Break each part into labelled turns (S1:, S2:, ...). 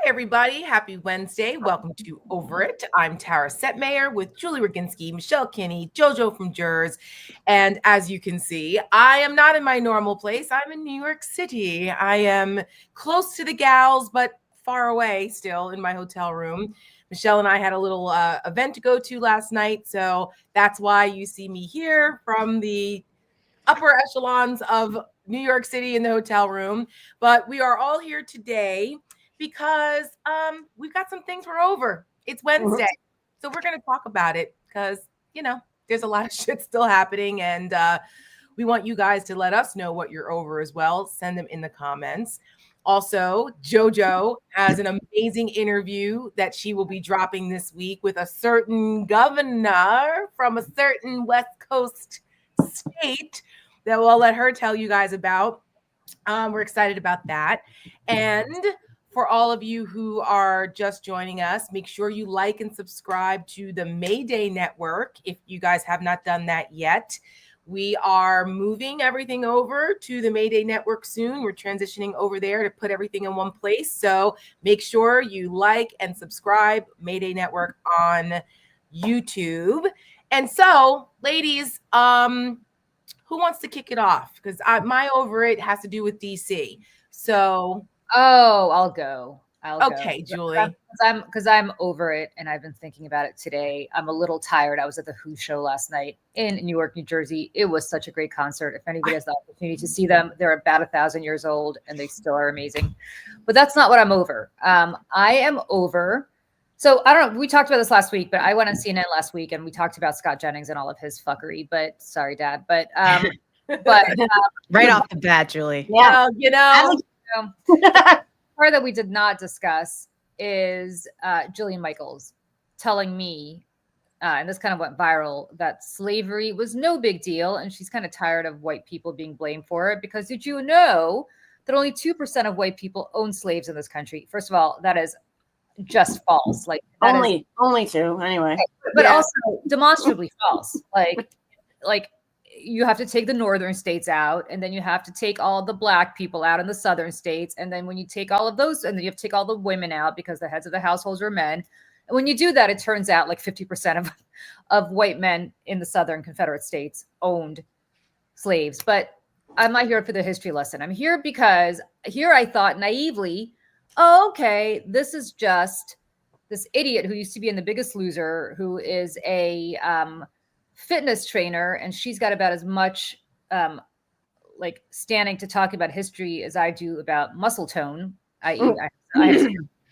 S1: everybody. Happy Wednesday. Welcome to Over It. I'm Tara Setmayer with Julie Roginsky, Michelle Kinney, JoJo from Jers. And as you can see, I am not in my normal place. I'm in New York City. I am close to the gals, but far away still in my hotel room. Michelle and I had a little event to go to last night. So that's why you see me here from the upper echelons of New York City in the hotel room. But we are all here today because we've got some things we're over. It's Wednesday. So we're going to talk about it because, there's a lot of shit still happening. And we want you guys to let us know what you're over as well. Send them in the comments. Also, JoJo has an amazing interview that she will be dropping this week with a certain governor from a certain West Coast state that we'll let her tell you guys about. We're excited about that. And for all of you who are just joining us, make sure you like and subscribe to the Mayday Network if you guys have not done that yet. We are moving everything over to the Mayday Network soon. We're transitioning over there to put everything in one place. So make sure you like and subscribe Mayday Network on YouTube. And so, ladies, who wants to kick it off? Because my over it has to do with DC. So,
S2: I'll go.
S1: Okay, Julie.
S2: Because I'm over it, and I've been thinking about it today. I'm a little tired. I was at the Who show last night in Newark, New Jersey. It was such a great concert. If anybody has the opportunity to see them, they're about 1,000 years old, and they still are amazing. But that's not what I'm over. I am over. So I don't know. We talked about this last week, but I went on CNN last week, and we talked about Scott Jennings and all of his fuckery. But sorry, Dad. But
S3: right off the bat, Julie.
S1: Yeah,
S2: part that we did not discuss is Jillian Michaels telling me, and this kind of went viral, that slavery was no big deal, and she's kind of tired of white people being blamed for it. Because did you know that only 2% of white people own slaves in this country? First of all, that is just false. Like
S3: only two anyway.
S2: But also demonstrably false. Like you have to take the northern states out, and then you have to take all the black people out in the southern states. And then when you take all of those, and then you have to take all the women out because the heads of the households are men. And when you do that, it turns out like 50% of white men in the southern Confederate states owned slaves. But I'm not here for the history lesson. I'm here because here I thought naively, okay, this is just this idiot who used to be in The Biggest Loser, who is a fitness trainer, and she's got about as much like standing to talk about history as I do about muscle tone.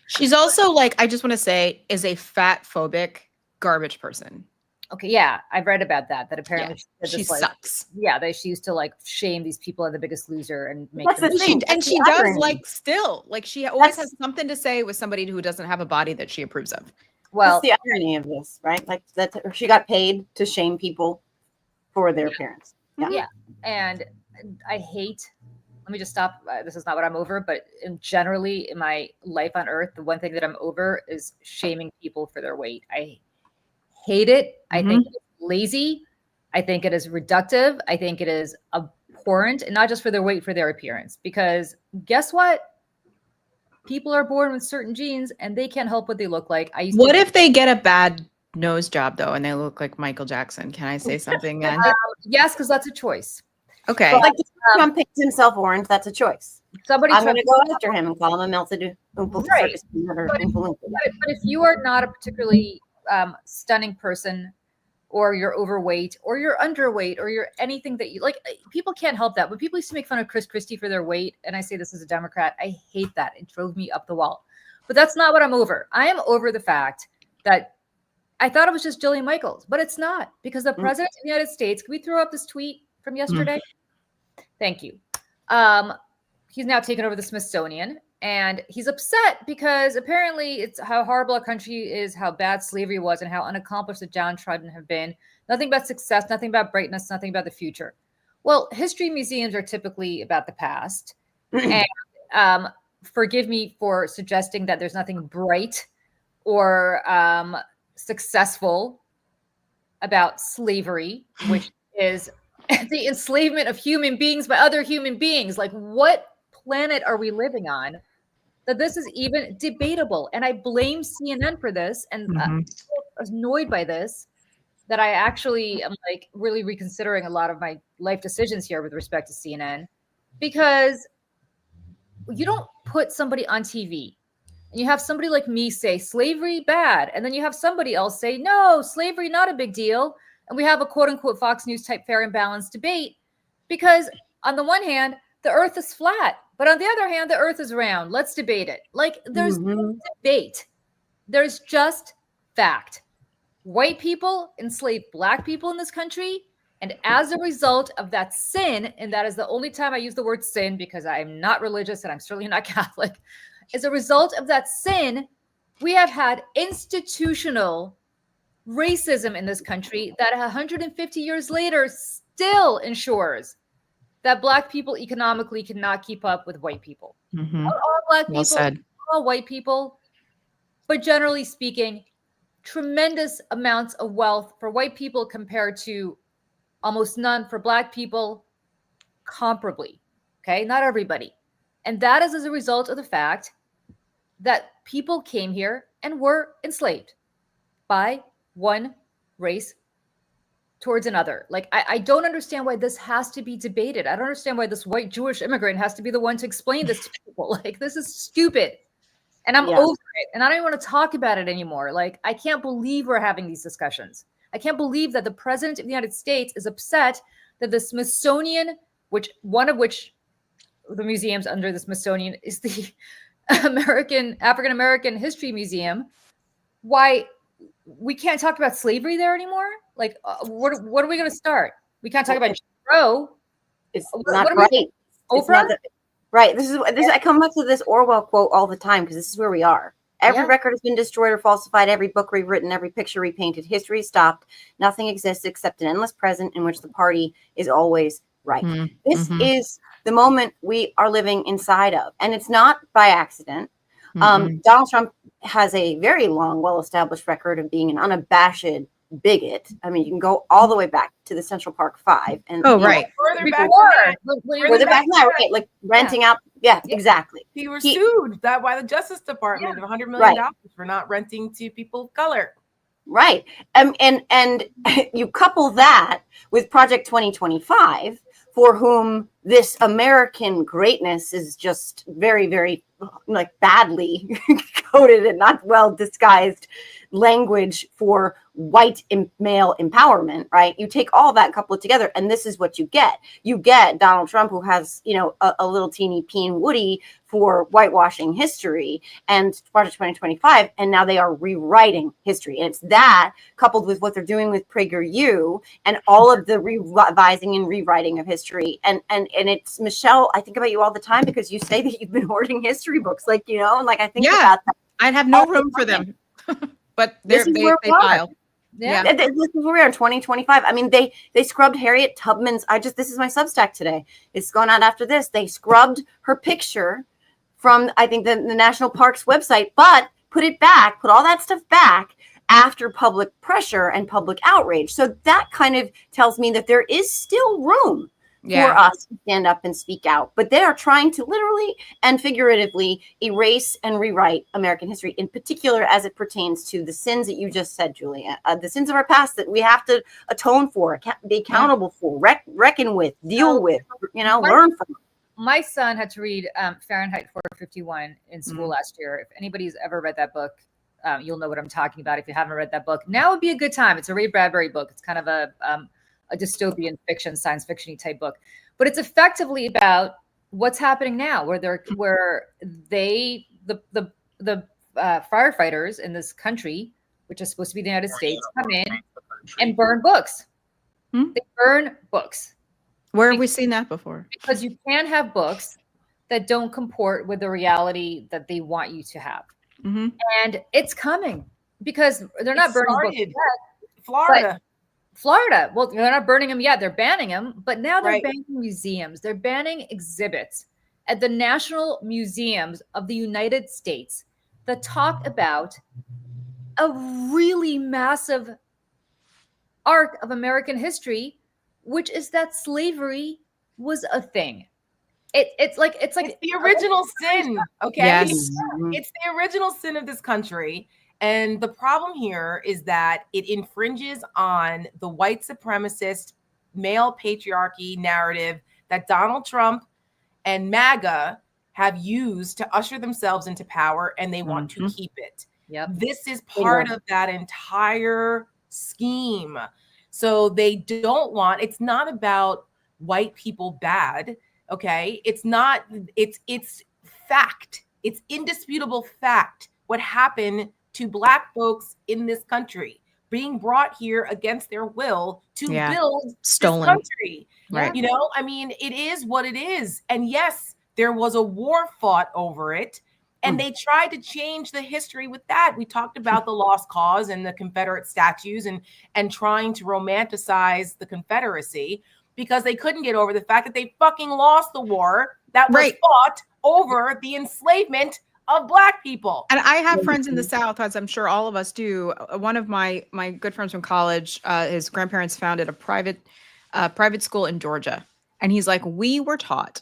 S3: She's also, like, I just want to say, is a fat phobic garbage person.
S2: Okay, yeah, I've read about that. That apparently
S3: she sucks.
S2: Yeah, she used to like shame these people in The Biggest Loser and make
S3: That's
S2: them.
S3: the thing. And she does, like, still, like, she always has something to say with somebody who doesn't have a body that she approves of.
S4: Well, that's the irony of this, right? Like that she got paid to shame people for their appearance.
S2: Yeah. And I hate, let me just stop. This is not what I'm over, but generally in my life on earth, the one thing that I'm over is shaming people for their weight. I hate it. I think it's lazy. I think it is reductive. I think it is abhorrent, and not just for their weight, for their appearance. Because guess what? People are born with certain genes, and they can't help what they look like.
S3: What if they get a bad nose job, though, and they look like Michael Jackson? Can I say something?
S2: Yes, because that's a choice.
S3: Okay.
S4: But like Trump paints himself orange, that's a choice. I'm going to go after him and call him a melted oompa.
S2: Right. But if you are not a particularly stunning person, or you're overweight, or you're underweight, or you're anything that you like, people can't help that. When people used to make fun of Chris Christie for their weight, and I say this as a Democrat, I hate that. It drove me up the wall. But that's not what I'm over. I am over the fact that I thought it was just Jillian Michaels, but it's not, because the president of the United States, can we throw up this tweet from yesterday? Thank you. He's now taken over the Smithsonian, and he's upset because apparently it's how horrible a country is, how bad slavery was, and how unaccomplished the downtrodden have been. Nothing about success, nothing about brightness, nothing about the future. Well, history museums are typically about the past. And forgive me for suggesting that there's nothing bright or successful about slavery, which is the enslavement of human beings by other human beings. Like, what planet are we living on that this is even debatable. And I blame CNN for this, and I'm so annoyed by this that I actually am like really reconsidering a lot of my life decisions here with respect to CNN, because you don't put somebody on TV and you have somebody like me say slavery bad, and then you have somebody else say no, slavery not a big deal, and we have a quote unquote Fox News type fair and balanced debate, because on the one hand the earth is flat, but on the other hand the earth is round. Let's debate it. Like, there's no debate, there's just fact. White people enslaved Black people in this country, and as a result of that sin, and that is the only time I use the word sin because I'm not religious and I'm certainly not Catholic, as a result of that sin, we have had institutional racism in this country that 150 years later still ensures that Black people economically cannot keep up with white people. Not all Black people, not all white people, but generally speaking, tremendous amounts of wealth for white people compared to almost none for Black people, comparably. Okay, not everybody. And that is as a result of the fact that people came here and were enslaved by one race towards another. Like, I don't understand why this has to be debated. I don't understand why this white Jewish immigrant has to be the one to explain this to people. Like, this is stupid. And I'm over it. And I don't even want to talk about it anymore. Like, I can't believe we're having these discussions. I can't believe that the president of the United States is upset that the Smithsonian, one of which the museums under the Smithsonian is the African American History Museum. Why we can't talk about slavery there anymore? Like, what are we going to start? We can't talk about Jim Crow.
S4: It's not right.
S2: Oprah?
S4: Right. This is I come back to this Orwell quote all the time because this is where we are. Every record has been destroyed or falsified, every book rewritten, every picture repainted, history stopped. Nothing exists except an endless present in which the party is always right. This is the moment we are living inside of. And it's not by accident. Donald Trump has a very long, well-established record of being an unabashed bigot. I mean, you can go all the way back to the Central Park Five, and
S1: further back
S4: now, right? Like renting out. Yeah, exactly.
S1: He was sued by the Justice Department of $100 million for not renting to people of color.
S4: Right, and you couple that with Project 2025, for whom this American greatness is just very, very like badly coded and not well disguised language for white male empowerment, right? You take all that, couple it together, and this is what you get. You get Donald Trump, who has, a little teeny peen Woody for whitewashing history, and Project 2025, and now they are rewriting history. And it's that coupled with what they're doing with PragerU and all of the revising and rewriting of history. And it's, Michelle, I think about you all the time because you say that you've been hoarding history books, and I think about that.
S3: I'd have no room for them. But they file.
S4: Yeah. This is where we are in 2025. I mean, they scrubbed Harriet Tubman's. This is my Substack today. It's going out after this. They scrubbed her picture from, I think, the National Parks website, but put all that stuff back after public pressure and public outrage. So that kind of tells me that there is still room for us to stand up and speak out. But they are trying to literally and figuratively erase and rewrite American history, in particular as it pertains to the sins that you just said, Julia, the sins of our past that we have to atone for, be accountable for, reckon with, deal with, learn from.
S2: My son had to read Fahrenheit 451 in school last year. If anybody's ever read that book, you'll know what I'm talking about. If you haven't read that book, now would be a good time. It's a Ray Bradbury book. It's kind of a dystopian fiction, science fiction-y type book, but it's effectively about what's happening now, where the firefighters in this country, which is supposed to be the United States, come in and burn books. They burn books.
S3: Where have we seen that before? Because
S2: you can't have books that don't comport with the reality that they want you to have. And it's coming because they're not burning books yet. Florida. Well, they're not burning them yet. They're banning them. But now they're banning museums. They're banning exhibits at the National Museums of the United States that talk about a really massive arc of American history, which is that slavery was a thing. It's like
S1: It's the original sin, okay?
S3: Yes.
S1: It's the original sin of this country. And the problem here is that it infringes on the white supremacist male patriarchy narrative that Donald Trump and MAGA have used to usher themselves into power, and they want to keep it.
S2: Yep.
S1: This is part of that entire scheme. So they don't want, it's not about white people bad, okay? It's not, it's fact. It's indisputable fact what happened to Black folks in this country, being brought here against their will to build
S3: Stolen.
S1: this country.
S3: Right.
S1: You know, I mean, it is what it is. And yes, there was a war fought over it. And they tried to change the history with that. We talked about the lost cause and the Confederate statues and trying to romanticize the Confederacy because they couldn't get over the fact that they fucking lost the war that was fought over the enslavement of Black people.
S3: And I have friends in the South, as I'm sure all of us do. One of my good friends from college, his grandparents founded a private school in Georgia. And he's like, we were taught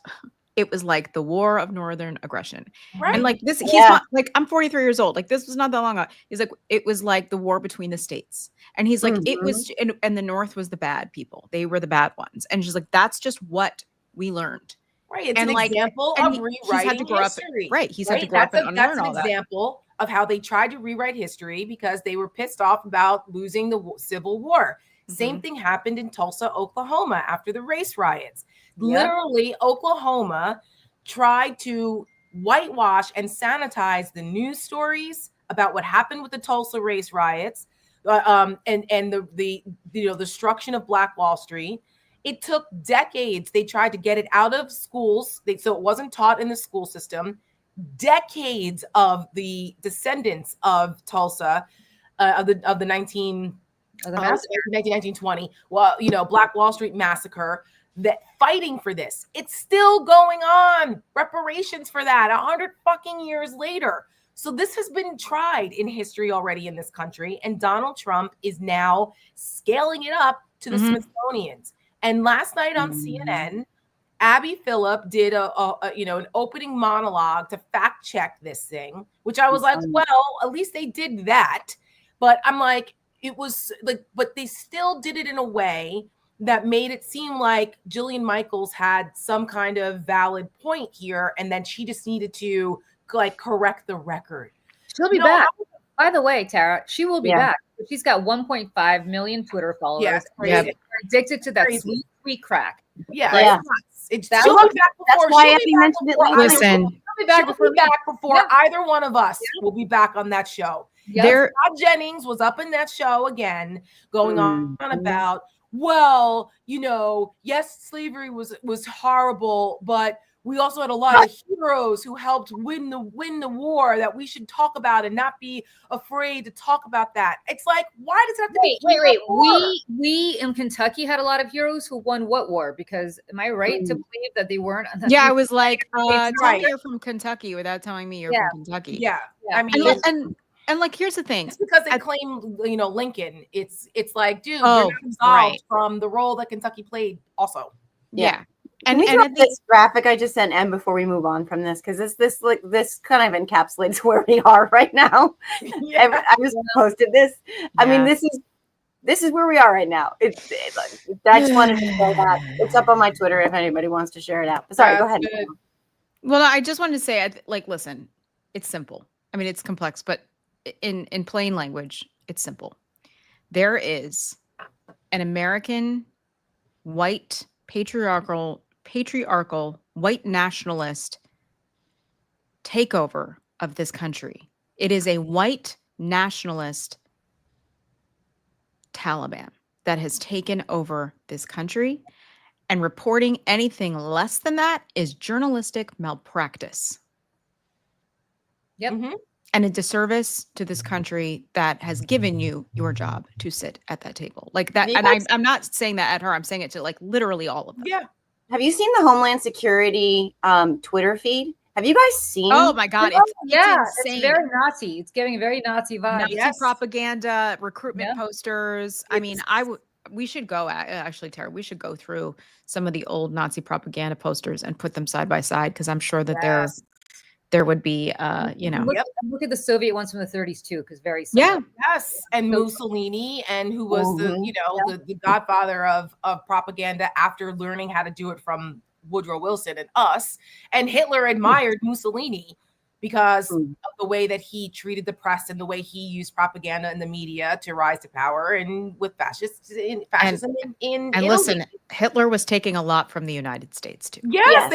S3: it was like the war of northern aggression. Right. And like this, he's not like, I'm 43 years old. Like this was not that long ago. He's like, it was like the war between the states. And he's like, it was, and the North was the bad people. They were the bad ones. And she's like, that's just what we learned.
S1: Right. It's an example of rewriting history.
S3: He's had to grow up and unlearn all that.
S1: That's an example of how they tried to rewrite history because they were pissed off about losing the Civil War. Same thing happened in Tulsa, Oklahoma after the race riots. Literally, Oklahoma tried to whitewash and sanitize the news stories about what happened with the Tulsa race riots and the destruction of Black Wall Street. It took decades. They tried to get it out of schools, so it wasn't taught in the school system. Decades of the descendants of Tulsa, of the 1920, well, Black Wall Street massacre, that fighting for this. It's still going on. Reparations for that 100 fucking years later. So this has been tried in history already in this country, and Donald Trump is now scaling it up to the Smithsonian's. And last night on CNN, Abby Phillip did an opening monologue to fact check this thing, which I was like, well, at least they did that. But I'm like, it was like, but they still did it in a way that made it seem like Jillian Michaels had some kind of valid point here, and then she just needed to like correct the record.
S2: She'll be back. By the way, Tara, she will be back. She's got 1.5 million Twitter followers.
S1: Yes,
S2: addicted to that sweet crack.
S1: Yeah. She'll be back before.
S4: That's why Abby mentioned it.
S3: Listen,
S1: she'll be back before either one of us will be back on that show.
S3: Yep.
S1: Todd Jennings was up in that show again, going on about, well, yes, slavery was horrible, but we also had a lot of heroes who helped win the war that we should talk about and not be afraid to talk about that. It's like, why does it have to be?
S2: Wait. We in Kentucky had a lot of heroes who won what war? Because am I right to believe that they weren't?
S3: I was like, tell me you're from Kentucky without telling me you're from Kentucky.
S1: Yeah.
S3: I mean, and like, here's the thing.
S1: It's because they claim, Lincoln. It's like, dude, you're not absolved from the role that Kentucky played also.
S3: Yeah.
S4: And this graphic I just sent Em before we move on from this, because this kind of encapsulates where we are right now. I just posted this. I mean, this is where we are right now. I just wanted to say that. It's up on my Twitter if anybody wants to share it out. Sorry, go ahead.
S3: Well, I just wanted to say, listen, it's simple. I mean, it's complex, but in plain language, it's simple. There is an American white patriarchal white nationalist takeover of this country. It is a white nationalist Taliban that has taken over this country, and reporting anything less than that is journalistic malpractice.
S2: Yep.
S3: And a disservice to this country that has given you your job to sit at that table. Like that. And I'm not saying that at her. I'm saying it to like literally all of them.
S1: Yeah.
S4: Have you seen the Homeland Security Twitter feed? Have you guys seen?
S3: Oh my God. It's insane.
S2: It's very Nazi. It's giving very Nazi vibes.
S3: Nazi propaganda, recruitment posters. I mean, we should go actually, Tara, we should go through some of the old Nazi propaganda posters and put them side by side, because I'm sure that
S1: Yes.
S3: there would be you know.
S1: Yep.
S2: Look at the Soviet ones from the 30s too, because very similar.
S3: Yeah.
S1: Yes, and Mussolini, and who was the godfather of propaganda after learning how to do it from Woodrow Wilson and us. And Hitler admired Mussolini because of the way that he treated the press and the way he used propaganda and the media to rise to power, and with fascism in
S3: And
S1: Italy.
S3: listen, Hitler was taking a lot from the United States too.
S1: Yes, and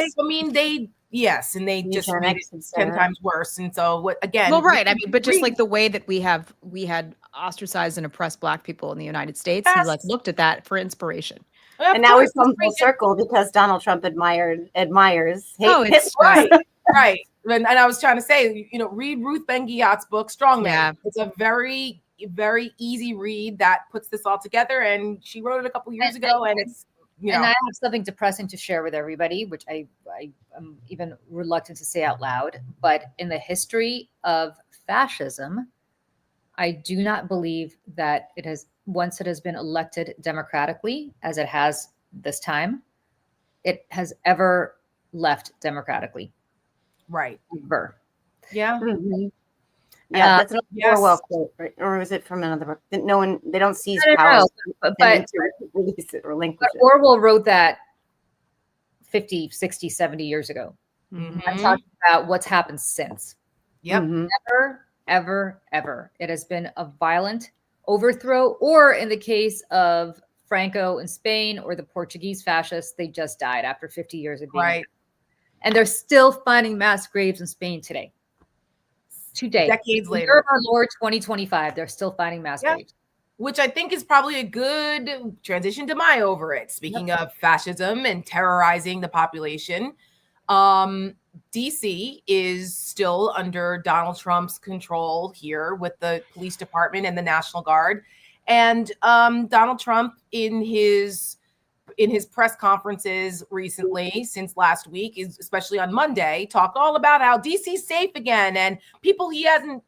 S1: they just made
S4: Eugenics,
S1: it
S4: et
S1: 10
S4: cetera.
S1: times worse. And so what again?
S3: Well, right. I mean, but just like the way that we had ostracized and oppressed Black people in the United States, he like looked at that for inspiration.
S4: And now we've come full circle because Donald Trump admires
S3: it's
S1: right. And I was trying to say, read Ruth Ben-Ghiat's book, Strongman.
S3: Yeah.
S1: It's a very, very easy read that puts this all together. And she wrote it a couple years ago, and it's,
S2: And I have something depressing to share with everybody, which I am even reluctant to say out loud. But in the history of fascism, I do not believe that once it has been elected democratically, as it has this time, it has ever left democratically.
S1: Right.
S2: Ever.
S1: Yeah.
S4: Mm-hmm. Yeah, that's an Orwell quote, right? Or is it from another book? No one, they don't seize power,
S2: but
S4: release it or relinquish it.
S2: Orwell wrote that 50, 60, 70 years ago.
S1: Mm-hmm.
S2: I'm talking about what's happened since.
S1: Yep.
S4: Mm-hmm.
S2: Never, ever, ever. It has been a violent overthrow, or in the case of Franco in Spain or the Portuguese fascists, they just died after 50 years of being
S1: right.
S2: And they're still finding mass graves in Spain today. Today.
S1: Decades later.
S2: Year of our Lord 2025, they're still finding mass graves.
S1: Which I think is probably a good transition to my over it. Speaking of fascism and terrorizing the population, DC is still under Donald Trump's control here with the police department and the National Guard. And Donald Trump in his press conferences recently, since last week, especially on Monday, talked all about how DC's safe again, and people he hasn't,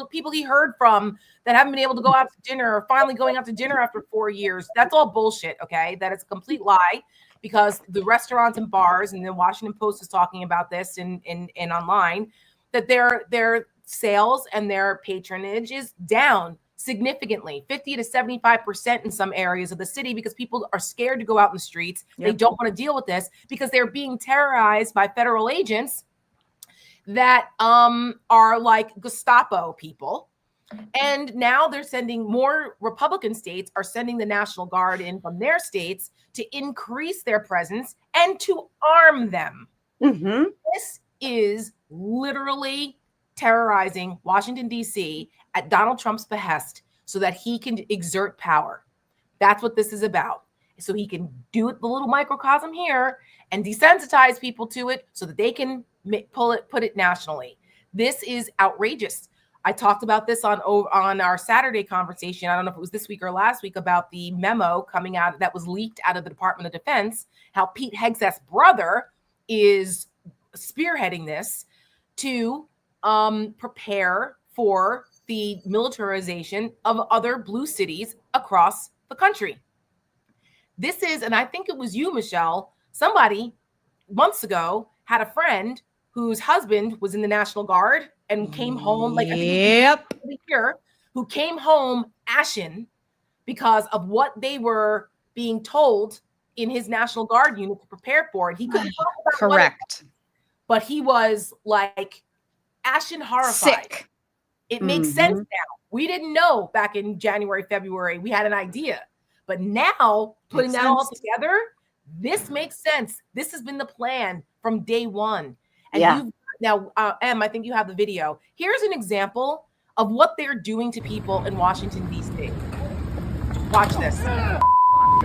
S1: people he heard from that haven't been able to go out to dinner are finally going out to dinner after 4 years. That's all bullshit. Okay, that is a complete lie, because the restaurants and bars, and the Washington Post is talking about this and online, that their sales and their patronage is down significantly, 50 to 75% in some areas of the city, because people are scared to go out in the streets. Yep. They don't want to deal with this because they're being terrorized by federal agents that are like Gestapo people. And now they're sending more Republican states are sending the National Guard in from their states to increase their presence and to arm them. Mm-hmm. This is literally terrorizing Washington, D.C. at Donald Trump's behest so that he can exert power. That's what this is about. So he can do it, the little microcosm here, and desensitize people to it so that they can put it nationally. This is outrageous. I talked about this on our Saturday conversation. I don't know if it was this week or last week, about the memo coming out that was leaked out of the Department of Defense, how Pete Hegseth's brother is spearheading this to prepare for the militarization of other blue cities across the country. This is, and I think it was you, Michelle, somebody months ago had a friend whose husband was in the National Guard and came home, like, who came home ashen because of what they were being told in his National Guard unit to prepare for. And he couldn't talk about
S3: correct.
S1: But he was like ashen horrified.
S3: Sick.
S1: It makes sense now. We didn't know back in January, February. We had an idea. But now, putting that all together, this makes sense. This has been the plan from day one. And now, Em, I think you have the video. Here's an example of what they're doing to people in Washington, D.C. Watch this.
S5: You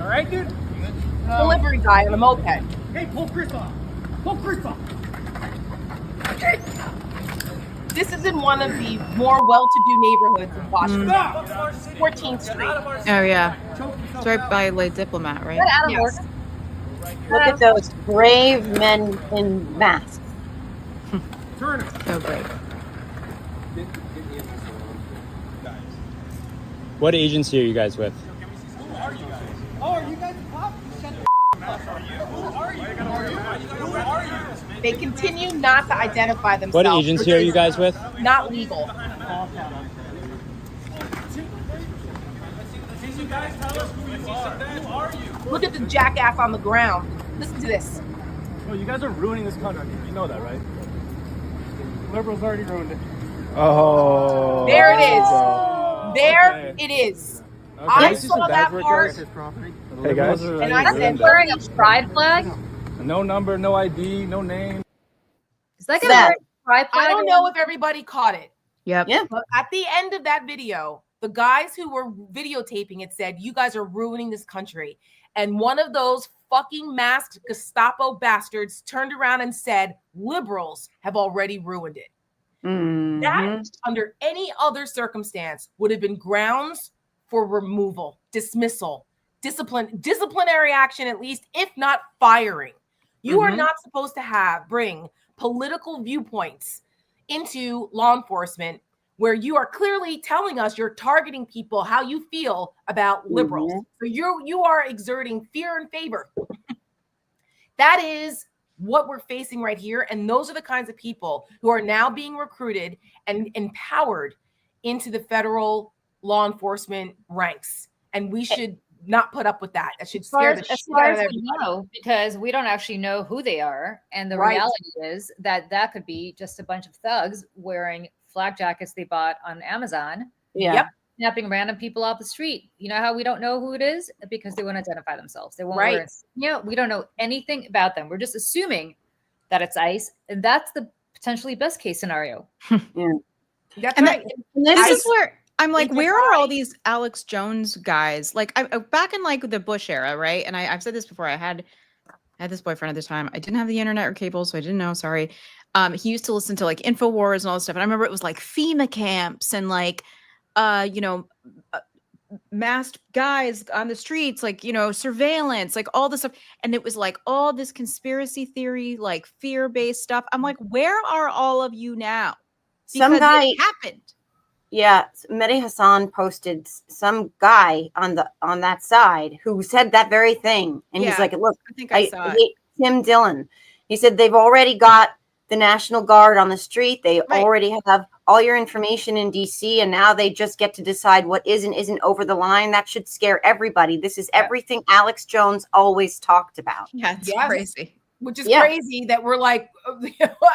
S5: all right, dude?
S1: Delivery guy on a moped.
S5: Hey, pull Chris off. Pull Chris off.
S1: This is in one of the more well-to-do neighborhoods in Washington, 14th Street.
S3: Oh, yeah. It's right by Le Diplomat, right?
S1: Yes.
S4: Look at those brave men in masks.
S5: Turner.
S3: So great.
S6: What agency are you guys with?
S5: are you guys? Oh, are you guys cops? Shut the f up. Who are you? Who are you?
S1: They continue not to identify themselves.
S6: What agency are you guys with?
S1: Not legal.
S5: Can you guys tell us who you are? Who are you?
S1: Look at the jackass on the ground. Listen to this.
S5: Oh, you guys are ruining this country. You know that, right? Liberals already ruined it.
S6: Oh.
S1: There it is.
S6: Oh.
S1: There
S6: Okay.
S1: it is.
S6: Okay.
S1: I
S6: This is
S1: saw
S6: some
S1: that
S6: backwards
S1: part.
S6: Hey guys.
S1: And I said,
S2: That's wearing a pride flag.
S5: No number, no ID, no name.
S2: Is that
S4: Sad.
S2: gonna wear a pride flag?
S1: I don't know if everybody caught it.
S3: Yep.
S4: Yeah.
S1: But at the end of that video, the guys who were videotaping it said, "You guys are ruining this country." And one of those fucking masked Gestapo bastards turned around and said, "Liberals have already ruined it."
S4: Mhm.
S1: That, under any other circumstance, would have been grounds for removal, dismissal, disciplinary action, at least, if not firing. You are not supposed to bring political viewpoints into law enforcement where you are clearly telling us you're targeting people how you feel about liberals. So you are exerting fear and favor. That is what we're facing right here. And those are the kinds of people who are now being recruited and empowered into the federal law enforcement ranks. And we should not put up with that. That should scare the shit out of everybody.
S2: know, because we don't actually know who they are. And the
S1: Right.
S2: reality is that could be just a bunch of thugs wearing flak jackets they bought on Amazon,
S4: Yeah.
S1: Yep.
S2: snapping random people off the street. You know how we don't know who it is? Because they won't identify themselves. They won't wear insignia. We don't know anything about them. We're just assuming that it's ICE. And that's the potentially best case scenario.
S1: That's
S3: And
S1: right.
S4: And
S3: This
S4: this
S3: is where I'm like,
S1: It's
S3: where are all
S1: right.
S3: these Alex Jones guys? Like, back in like the Bush era, right? And I've said this before. I had this boyfriend at the time. I didn't have the internet or cable, so I didn't know. Sorry. He used to listen to like InfoWars and all this stuff. And I remember it was like FEMA camps and like, masked guys on the streets, like, surveillance, like all this stuff. And it was like all this conspiracy theory, like fear-based stuff. I'm like, where are all of you now?
S4: Some
S3: Because
S4: guy,
S3: it happened.
S4: yeah, Mehdi Hassan posted some guy on that side who said that very thing, and he's
S3: Yeah,
S4: like, "Look,
S3: I think I saw it.
S4: hate Tim Dillon." He said they've already got the National Guard on the street. They
S3: Right.
S4: already have all your information in DC, and now they just get to decide what is and isn't over the line. That should scare everybody. This is everything Alex Jones always talked about.
S3: Yeah, it's
S1: Yes.
S3: crazy.
S1: Which is
S4: Yeah.
S1: crazy that we're like,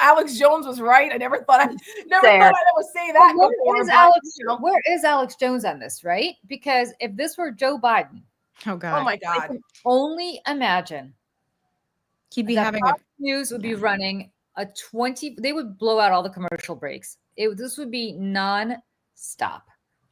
S1: Alex Jones was right. I never thought I would say that
S2: Where
S1: before.
S2: is
S1: but,
S2: Alex?
S1: you know.
S2: Where is Alex Jones on this, right? Because if this were Joe Biden,
S3: Oh God.
S1: Oh my
S2: I
S1: God.
S2: can only imagine
S3: He'd be
S2: that
S3: having a
S2: Fox News would be running a 20. They would blow out all the commercial breaks. This would be non-stop.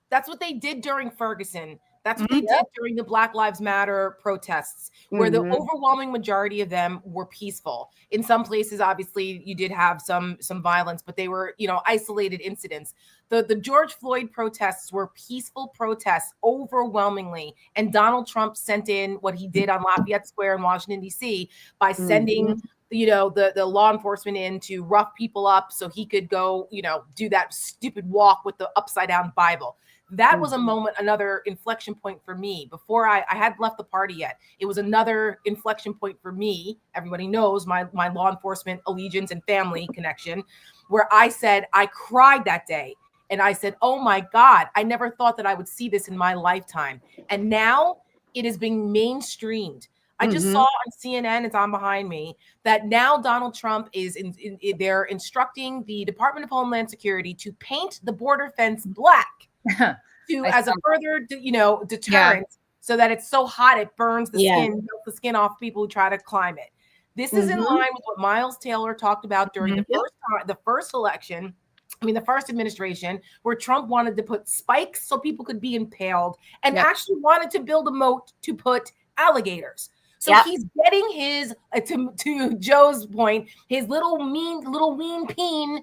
S1: That's what they did during Ferguson. That's what they did during the Black Lives Matter protests, where the overwhelming majority of them were peaceful. In some places, obviously, you did have some violence, but they were, isolated incidents. The George Floyd protests were peaceful protests overwhelmingly. And Donald Trump sent in what he did on Lafayette Square in Washington, D.C. by sending the law enforcement in to rough people up so he could go, do that stupid walk with the upside down Bible. That was a moment, another inflection point for me. Before I hadn't left the party yet. It was another inflection point for me. Everybody knows my law enforcement allegiance and family connection, where I said, I cried that day. And I said, oh my God, I never thought that I would see this in my lifetime. And now it is being mainstreamed. I just saw on CNN, it's on behind me, that now Donald Trump is they're instructing the Department of Homeland Security to paint the border fence black as a further, deterrent, so that it's so hot it burns the skin, melts the skin off people who try to climb it. This is in line with what Miles Taylor talked about during the first election. The first administration, where Trump wanted to put spikes so people could be impaled, and actually wanted to build a moat to put alligators. So he's getting his, to Joe's point, his little ween peen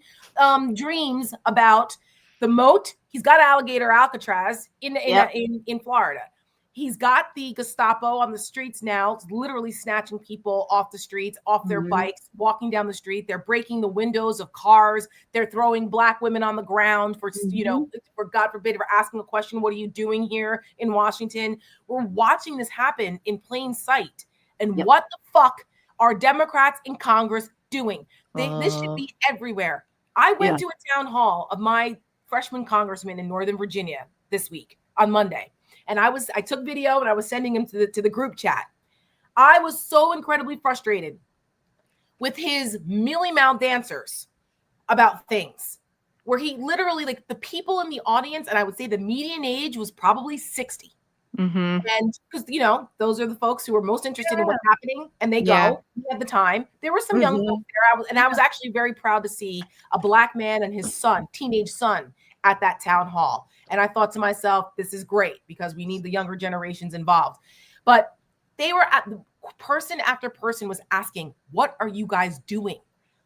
S1: dreams about the moat. He's got alligator Alcatraz in Florida. He's got the Gestapo on the streets now, literally snatching people off the streets, off their bikes, walking down the street. They're breaking the windows of cars. They're throwing Black women on the ground for, for God forbid, for asking a question, what are you doing here in Washington? We're watching this happen in plain sight. And what the fuck are Democrats in Congress doing? This should be everywhere. I went to a town hall of my freshman congressman in Northern Virginia this week on Monday. And I took video and I was sending him to the group chat. I was so incredibly frustrated with his mealy mouth answers about things where he literally, like, the people in the audience, and I would say the median age was probably 60. And because, those are the folks who are most interested in what's happening, and they go at the time. There were some young folks there. I was actually very proud to see a Black man and his son, teenage son, at that town hall. And I thought to myself, this is great because we need the younger generations involved. But they were person after person was asking, what are you guys doing?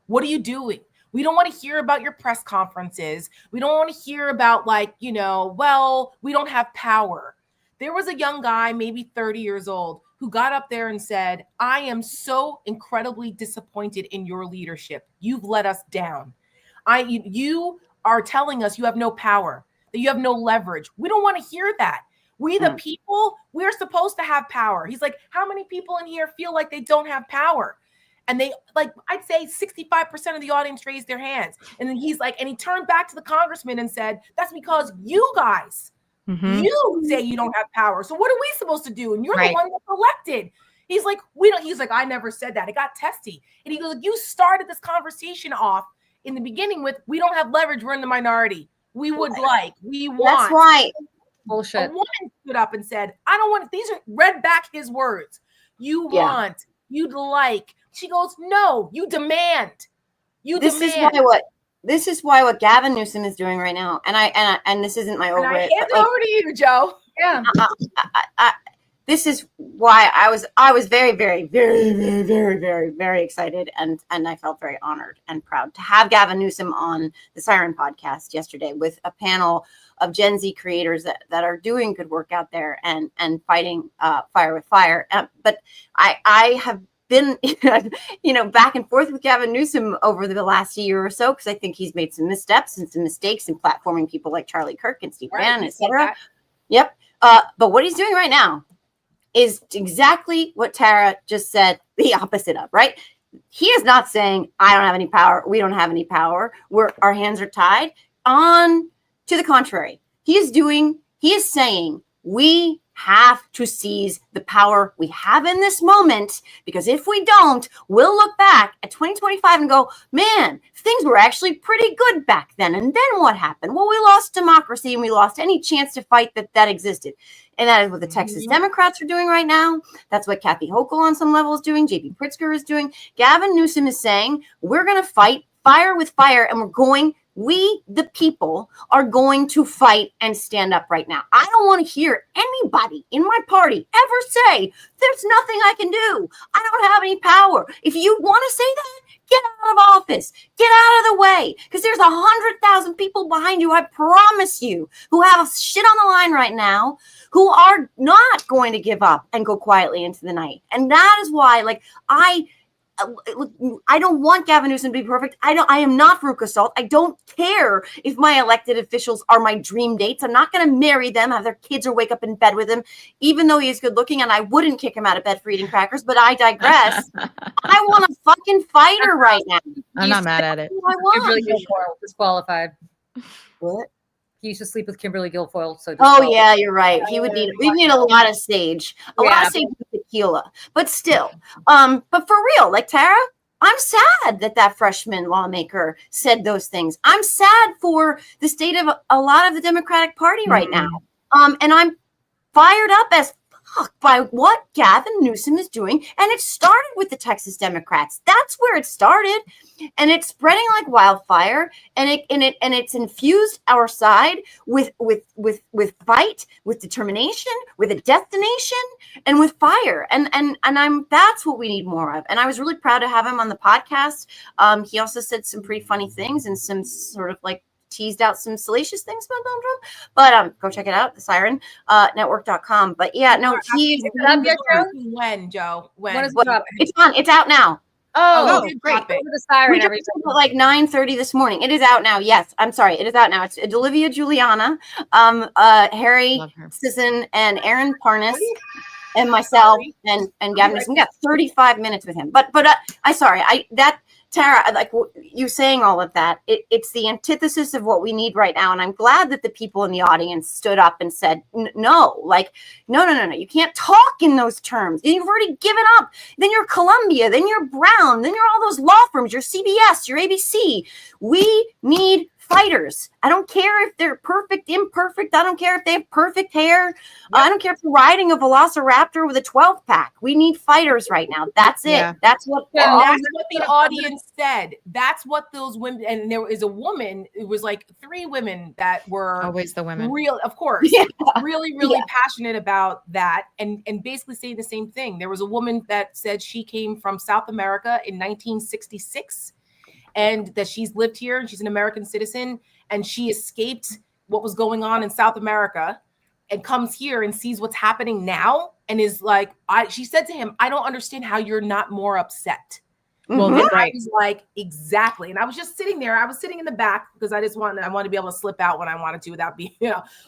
S1: What are you doing? We don't want to hear about your press conferences. We don't want to hear about, like, well, we don't have power. There was a young guy, maybe 30 years old, who got up there and said, I am so incredibly disappointed in your leadership. You've let us down. You are telling us you have no power, that you have no leverage. We don't want to hear that. We, the people, we're supposed to have power. He's like, how many people in here feel like they don't have power? And they, like, I'd say 65% of the audience raised their hands. And then he's like, and he turned back to the congressman and said, that's because you guys, you say you don't have power. So what are we supposed to do? And you're the one that's elected. He's like, he's like, I never said that. It got testy. And he goes, you started this conversation off in the beginning with, we don't have leverage. We're in the minority. We would like, we want.
S4: That's right.
S2: Bullshit.
S1: A woman stood up and said, I don't want, these are, read back his words. You want, you'd like. She goes, no, you demand.
S4: This is why what Gavin Newsom is doing right now. And this isn't my over
S1: I
S4: it.
S1: hand it over to you, Joe.
S2: Yeah.
S4: This is why I was very, very, very, very, very, very, very excited, and I felt very honored and proud to have Gavin Newsom on the Siren podcast yesterday with a panel of Gen Z creators that are doing good work out there and fighting fire with fire. But I have been, back and forth with Gavin Newsom over the last year or so, because I think he's made some missteps and some mistakes in platforming people like Charlie Kirk and Steve Bannon, et cetera. Yep. But what he's doing right now is exactly what Tara just said, the opposite of, right? He is not saying, I don't have any power. We don't have any power. Our hands are tied. On to the contrary, he is saying we have to seize the power we have in this moment, because if we don't, we'll look back at 2025 and go, man, things were actually pretty good back then. And then what happened? Well, we lost democracy and we lost any chance to fight that existed. And that is what the Texas Democrats are doing right now. That's what Kathy Hochul on some level is doing. JB Pritzker is doing. Gavin Newsom is saying, we're going to fight fire with fire, and we, the people, are going to fight and stand up right now. I don't want to hear anybody in my party ever say, there's nothing I can do. I don't have any power. If you want to say that, get out of office. Get out of the way. Because there's 100,000 people behind you, I promise you, who have shit on the line right now, who are not going to give up and go quietly into the night. And that is why, I don't want Gavin Newsom to be perfect. I am not Veruca Salt. I don't care if my elected officials are my dream dates. I'm not going to marry them, have their kids, or wake up in bed with him, even though he is good looking, and I wouldn't kick him out of bed for eating crackers, but I digress. I want a fucking fighter right now.
S3: I'm not mad at it.
S2: Kimberly Guilfoyle disqualified.
S4: What?
S2: He used to sleep with Kimberly Guilfoyle. So
S4: yeah, you're right. We need a lot of sage, a lot of sage with tequila, but still. But for real, like Tara, I'm sad that freshman lawmaker said those things. I'm sad for the state of a lot of the Democratic Party right now. And I'm fired up as fuck by what Gavin Newsom is doing. And it started with the Texas Democrats. That's where it started. And it's spreading like wildfire. And it's infused our side with fight, with determination, with a destination, and with fire. And that's what we need more of. And I was really proud to have him on the podcast. He also said some pretty funny things and some sort of like teased out some salacious things about Donald Trump. But go check it out, the Siren Network.com. But yeah, no, he's
S1: when, Joe?
S2: When is
S1: What?
S2: it up?
S4: it's out now.
S2: Oh,
S3: great.
S2: Over the Siren.
S4: We just at like 9:30 this morning. It is out now. Yes, I'm sorry. It is out now. It's Olivia Giuliana, Harry Sisson, and Aaron Parnas, and myself, and Gavin. We got 35 minutes with him. But Tara, like you saying all of that, it's the antithesis of what we need right now. And I'm glad that the people in the audience stood up and said, no, you can't talk in those terms. You've already given up. Then you're Columbia, then you're Brown, then you're all those law firms, you're CBS, you're ABC. We need fighters. I don't care if they're perfect, imperfect. I don't care if they have perfect hair. Yep. I don't care if they're riding a velociraptor with a 12 pack. We need fighters right now. That's it.
S3: Yeah.
S4: That's what
S1: the audience said. That's what those women, and there is a woman, it was like 3 women that were
S3: always the women.
S1: Real, of course. Really passionate about that and basically saying the same thing. There was a woman that said she came from South America in 1966. And that she's lived here and she's an American citizen and she escaped what was going on in South America and comes here and sees what's happening now and is like, she said to him, I don't understand how you're not more upset.
S3: Well,
S1: I was like, exactly. And I was just sitting there. I was sitting in the back because I want to be able to slip out when I wanted to without being,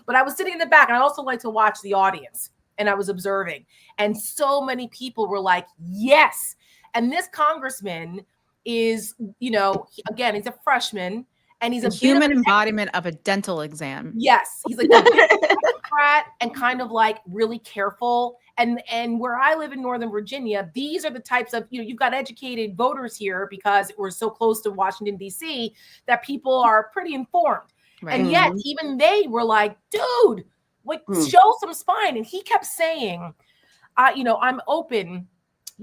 S1: but I was sitting in the back and I also like to watch the audience and I was observing. And so many people were like, yes. And this congressman is, again, he's a freshman and he's a
S3: human embodiment of a dental exam.
S1: Yes. He's like a Democrat and kind of like really careful. And where I live in Northern Virginia, these are the types of, you've got educated voters here because we're so close to Washington, D.C., that people are pretty informed. Right. And yet even they were like, dude, like show some spine. And he kept saying, I'm open.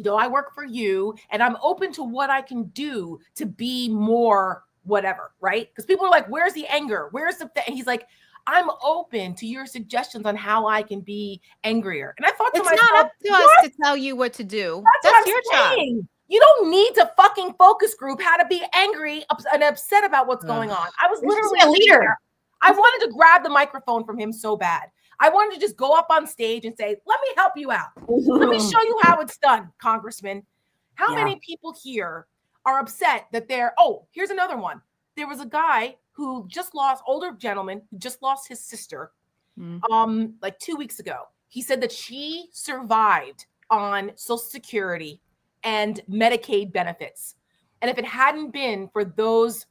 S1: I work for you and I'm open to what I can do to be more whatever, right? Because people are like, where's the anger? Where's the and he's like, I'm open to your suggestions on how I can be angrier. And I thought to myself,
S3: it's not up to us to tell you what to do. That's your job.
S1: You don't need to fucking focus group how to be angry and upset about what's going on. I was literally
S4: a leader.
S1: I wanted to grab the microphone from him so bad. I wanted to just go up on stage and say, let me help you out. Let me show you how it's done, Congressman. How many people here are upset that here's another one. There was a guy who older gentleman who just lost his sister like 2 weeks ago. He said that she survived on Social Security and Medicaid benefits. And if it hadn't been for those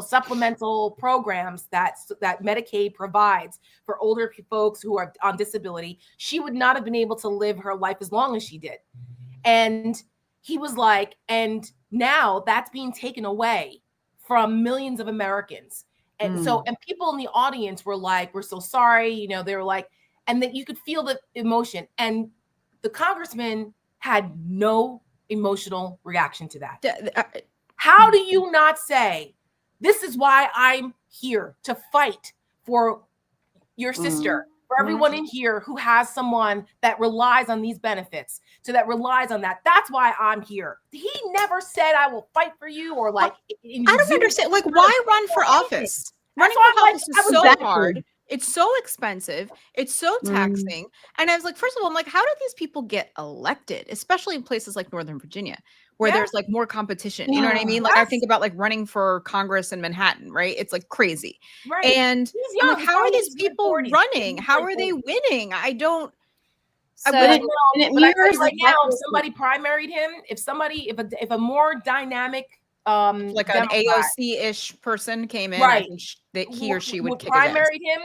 S1: supplemental programs that Medicaid provides for older folks who are on disability, she would not have been able to live her life as long as she did. And he was like, and now that's being taken away from millions of Americans. And so, and people in the audience were like, we're so sorry, they were like, and that you could feel the emotion. And the congressman had no emotional reaction to that. How do you not say, this is why I'm here to fight for your sister, for everyone in here who has someone that relies on these benefits, that relies on that. That's why I'm here. He never said I will fight for you or like.
S3: I don't understand. Like, why run for office? Running for office is so hard. It's so expensive. It's so taxing. And I was like, first of all, I'm like, how do these people get elected, especially in places like Northern Virginia, where there's like more competition? You know what I mean? Like I think about like running for Congress in Manhattan, right? It's like crazy. Right. And I'm like, how are these people running? How are they winning? I don't.
S1: So, it mirrors right now. If somebody primaried him, if a more dynamic,
S3: like an AOC-ish person came in, I think that he or she would kick his ass.
S1: Primaried him,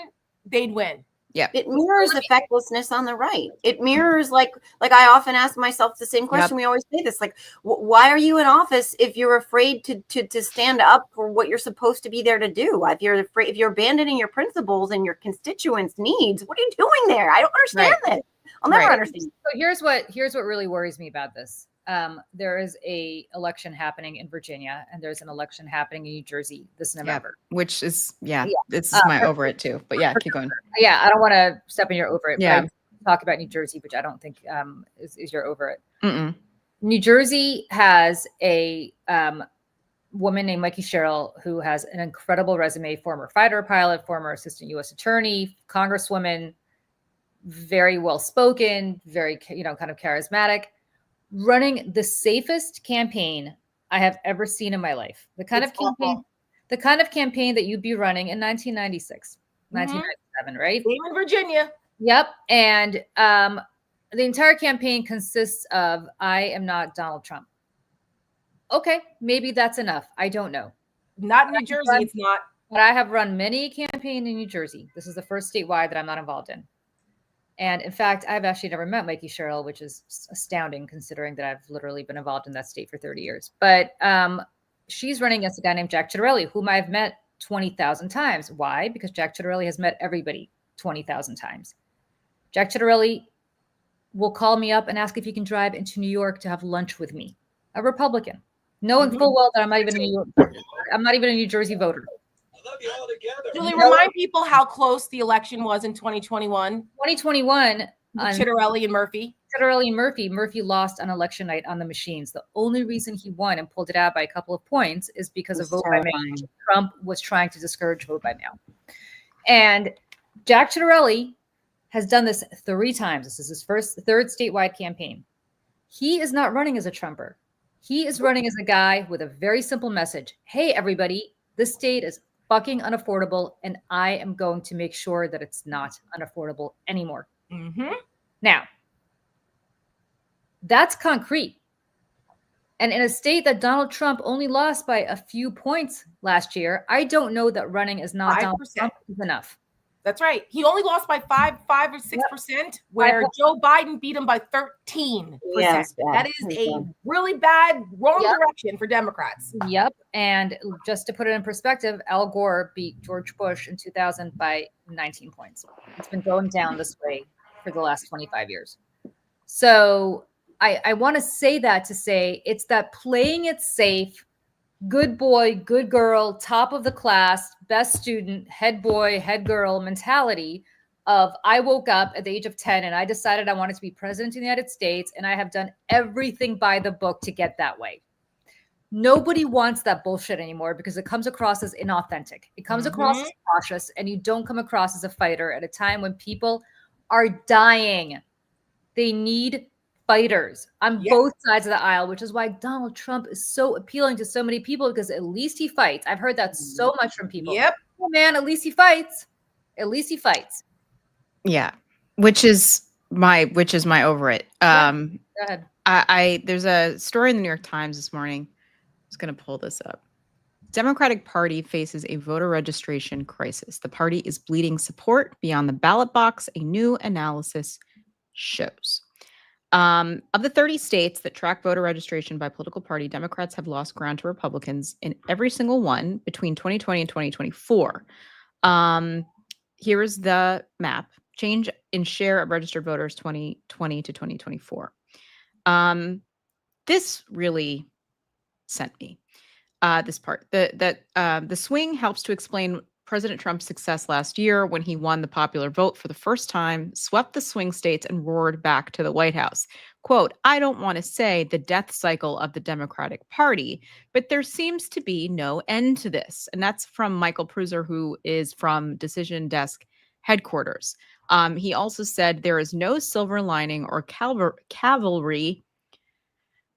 S1: they'd win.
S4: Yeah, it mirrors the fecklessness on the right. It mirrors like I often ask myself the same question. We always say this, like, why are you in office if you're afraid to stand up for what you're supposed to be there to do? If you're abandoning your principles and your constituents' needs, what are you doing there? I don't understand this. I'll never understand.
S2: So here's what really worries me about this. There is a election happening in Virginia and there's an election happening in New Jersey this November.
S3: Which is, it's my over it too. But keep going.
S2: Yeah, I don't want to step in your over it. Yeah. But talk about New Jersey, which I don't think is your over it. New Jersey has a woman named Mikey Sherrill, who has an incredible resume, former fighter pilot, former assistant U.S. attorney, congresswoman, very well-spoken, very, kind of charismatic, running the safest campaign I have ever seen in my life. The kind of campaign that you'd be running in 1996, 1997, right?
S1: Same in Virginia.
S2: Yep. And the entire campaign consists of, I am not Donald Trump. Okay, maybe that's enough. I don't know.
S1: Not in New Jersey, it's not.
S2: But I have run many a campaign in New Jersey. This is the first statewide that I'm not involved in. And in fact, I've actually never met Mikey Sherrill, which is astounding considering that I've literally been involved in that state for 30 years. But she's running against a guy named Jack Ciattarelli, whom I've met 20,000 times. Why? Because Jack Ciattarelli has met everybody 20,000 times. Jack Ciattarelli will call me up and ask if he can drive into New York to have lunch with me, a Republican, knowing full well that I'm not even a New York, I'm not even a New Jersey voter.
S1: Julie, remind people how close the election was in 2021.
S2: 2021,
S1: Ciattarelli and Murphy.
S2: Ciattarelli and Murphy. Murphy lost on election night on the machines. The only reason he won and pulled it out by a couple of points is because of vote by mail. Trump was trying to discourage vote by mail. And Jack Ciattarelli has done this 3 times. This is his third statewide campaign. He is not running as a Trumper. He is running as a guy with a very simple message. Hey, everybody, this state is fucking unaffordable, and I am going to make sure that it's not unaffordable anymore. Now, that's concrete. And in a state that Donald Trump only lost by a few points last year, I don't know that running as not 5%. Donald Trump is enough.
S1: That's right. He only lost by 5 or 6%, where Joe Biden beat him by 13%.
S4: Yes,
S1: that is a really bad, wrong direction for Democrats.
S2: Yep. And just to put it in perspective, Al Gore beat George Bush in 2000 by 19 points. It's been going down this way for the last 25 years. So I want to say that to say it's that playing it safe, good boy, good girl, top of the class, best student, head boy, head girl mentality of I woke up at the age of 10 and I decided I wanted to be president of the United States, and I have done everything by the book to get that way. Nobody wants that bullshit anymore because it comes across as inauthentic. It comes across as cautious, and you don't come across as a fighter at a time when people are dying. They need fighters on both sides of the aisle, which is why Donald Trump is so appealing to so many people, because at least he fights. I've heard that so much from people.
S1: Yep.
S2: Oh, man, at least he fights. At least he fights.
S3: Yeah. Which is my over it.
S2: Go ahead.
S3: There's a story in the New York Times this morning. I was going to pull this up. Democratic Party faces a voter registration crisis. The party is bleeding support beyond the ballot box, a new analysis shows. Of the 30 states that track voter registration by political party, Democrats have lost ground to Republicans in every single one between 2020 and 2024. Here is the map. Change in share of registered voters 2020 to 2024. This really sent me this part. The swing helps to explain President Trump's success last year when he won the popular vote for the first time, swept the swing states, and roared back to the White House. Quote, I don't want to say the death cycle of the Democratic Party, but there seems to be no end to this. And that's from Michael Pruser, who is from Decision Desk headquarters. He also said there is no silver lining or cavalry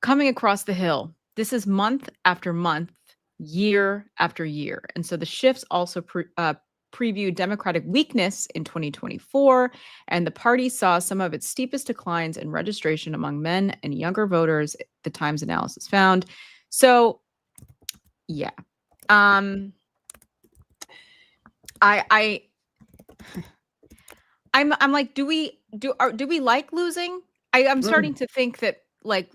S3: coming across the hill. This is month after month, year after year. And so the shifts also preview Democratic weakness in 2024, and the party saw some of its steepest declines in registration among men and younger voters, the Times analysis found. So, yeah. I'm like, do we like losing? I'm starting to think that like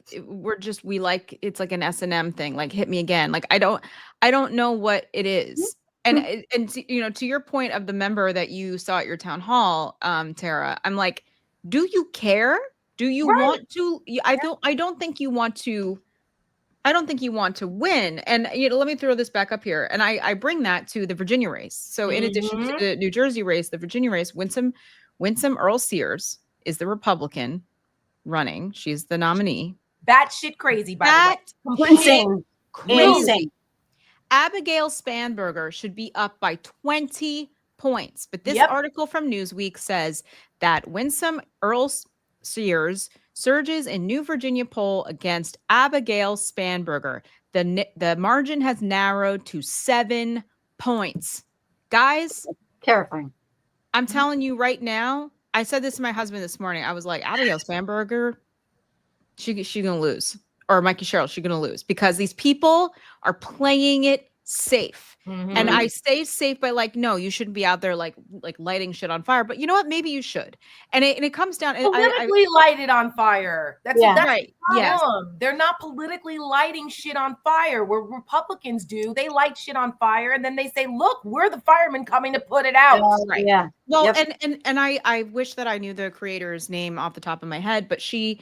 S3: we like it's like an S&M thing, like hit me again. Like I don't know what it is. And you know, to your point of the member that you saw at your town hall, Tara, I'm like, do you care? Do you want to? I don't think you want to. I don't think you want to win. And you know, let me throw this back up here. And I bring that to the Virginia race. So in addition to the New Jersey race, the Virginia race, Winsome Earl Sears is the Republican running. She's the nominee.
S1: Batshit crazy, by the way.
S4: Insane.
S3: Abigail Spanberger should be up by 20 points. But this article from Newsweek says that Winsome Earl Sears surges in New Virginia poll against Abigail Spanberger. The margin has narrowed to 7 points. Guys,
S4: terrifying.
S3: I'm telling you right now, I said this to my husband this morning. I was like, Abigail Spanberger, she gonna lose. Or Mikey Sherrill, she's gonna lose because these people are playing it safe. And I stay safe by like, no, you shouldn't be out there like lighting shit on fire. But you know what? Maybe you should. And it comes down.
S1: Politically lighted on fire. That's
S3: right.
S1: The problem. They're not politically lighting shit on fire. Where Republicans do, they light shit on fire, and then they say, "Look, we're the firemen coming to put it out."
S3: Right.
S4: Yeah.
S3: Well, and I wish that I knew the creator's name off the top of my head, but she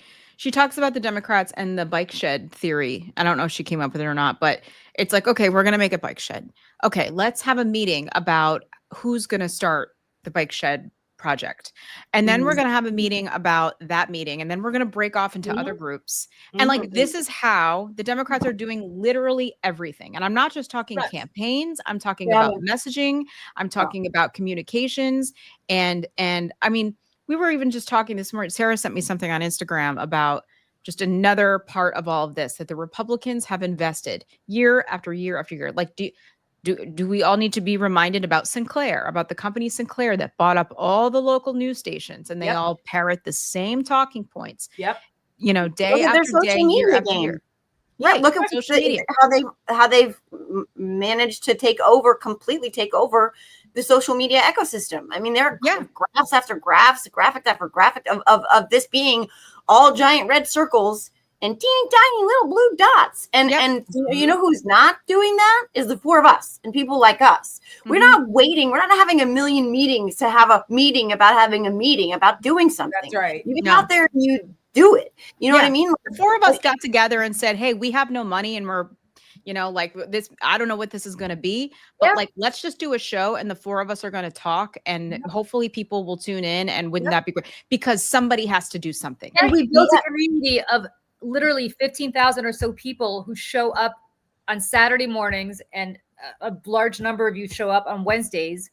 S3: talks about the Democrats and the bike shed theory. I don't know if she came up with it or not, but it's like, okay, we're going to make a bike shed. Okay, let's have a meeting about who's going to start the bike shed project. And then we're going to have a meeting about that meeting. And then we're going to break off into other groups. And like, this is how the Democrats are doing literally everything. And I'm not just talking campaigns. I'm talking about messaging. I'm talking about communications. And I mean, we were even just talking this morning. Sarah sent me something on Instagram about just another part of all of this, that the Republicans have invested year after year after year. Like, do we all need to be reminded about Sinclair, about the company Sinclair that bought up all the local news stations, and they all parrot the same talking points. You know, day after day, year after year.
S4: Right. Look at social media. how they've managed to completely take over the social media ecosystem. I mean, there are graphs after graphs, graphic after graphic of this being all giant red circles and teeny tiny little blue dots. And you know who's not doing that is the four of us and people like us. We're not waiting. We're not having a million meetings to have a meeting about having a meeting about doing something.
S1: That's right.
S4: You get out there and you do it. You know what I mean?
S3: The four of us got together and said, hey, we have no money and we're, you know, like this, I don't know what this is going to be, but like, let's just do a show and the four of us are going to talk and hopefully people will tune in. And wouldn't that be great? Because somebody has to do something.
S2: And we built a community of literally 15,000 or so people who show up on Saturday mornings, and a large number of you show up on Wednesdays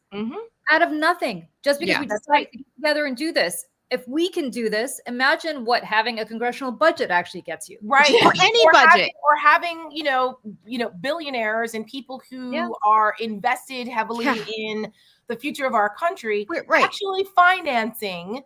S2: out of nothing, just because we decided to get together and do this. If we can do this, imagine what having a congressional budget actually gets you.
S1: Right.
S3: Or any budget.
S1: Having, you know, billionaires and people who are invested heavily in the future of our country, actually financing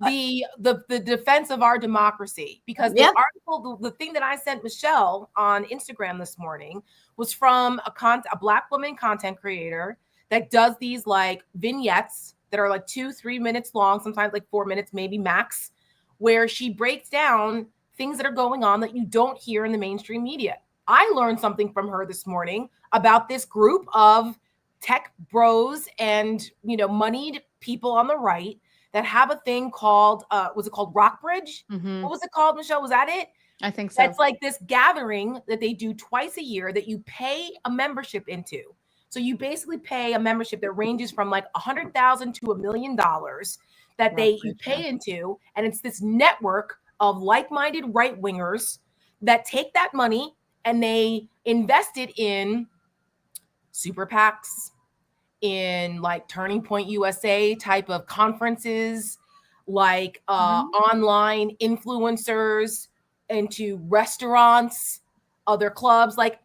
S1: the defense of our democracy. Because the article, the thing that I sent Michelle on Instagram this morning was from a Black woman content creator that does these like vignettes that are like 2-3 minutes long, sometimes like 4 minutes, maybe max, where she breaks down things that are going on that you don't hear in the mainstream media. I learned something from her this morning about this group of tech bros and, you know, moneyed people on the right that have a thing called, was it called Rockbridge? What was it called, Michelle? Was that it?
S3: I think so.
S1: That's like this gathering that they do twice a year that you pay a membership into. So you basically pay a membership that ranges from like $100,000 to $1 million that you pay into. And it's this network of like-minded right-wingers that take that money and they invest it in super PACs, in like Turning Point USA type of conferences, like online influencers, into restaurants, other clubs. Like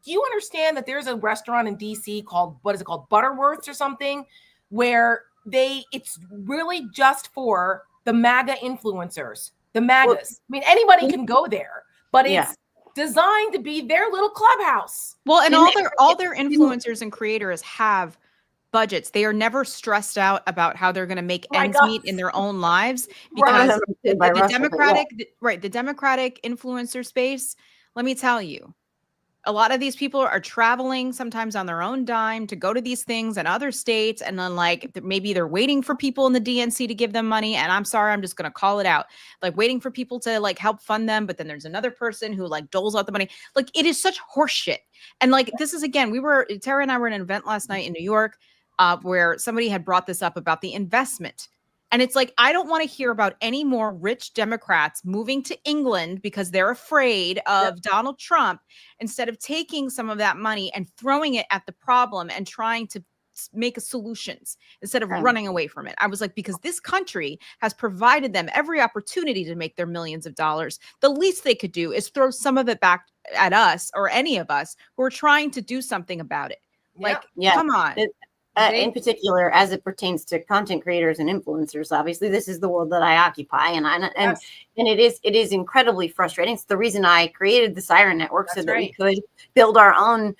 S1: do you understand that there's a restaurant in DC called, what is it called? Butterworth's or something, where it's really just for the MAGA influencers, the MAGAs. Well, I mean, anybody can go there, but it's designed to be their little clubhouse.
S3: Well, and all their influencers and creators have budgets. They are never stressed out about how they're going to make ends meet in their own lives, because the Democratic influencer space, let me tell you, a lot of these people are traveling sometimes on their own dime to go to these things in other states. And then like maybe they're waiting for people in the DNC to give them money. And I'm sorry, I'm just going to call it out. Like waiting for people to like help fund them. But then there's another person who like doles out the money. Like it is such horseshit. And like, this is, again, Tara and I were at an event last night in New York where somebody had brought this up about the investment And it's like, I don't want to hear about any more rich Democrats moving to England because they're afraid of Donald Trump, instead of taking some of that money and throwing it at the problem and trying to make solutions instead of running away from it. I was like, because this country has provided them every opportunity to make their millions of dollars. The least they could do is throw some of it back at us, or any of us who are trying to do something about it. Like, come on.
S4: In particular, as it pertains to content creators and influencers, obviously this is the world that I occupy, and it is incredibly frustrating. It's the reason I created the Siren Network, so that we could build our own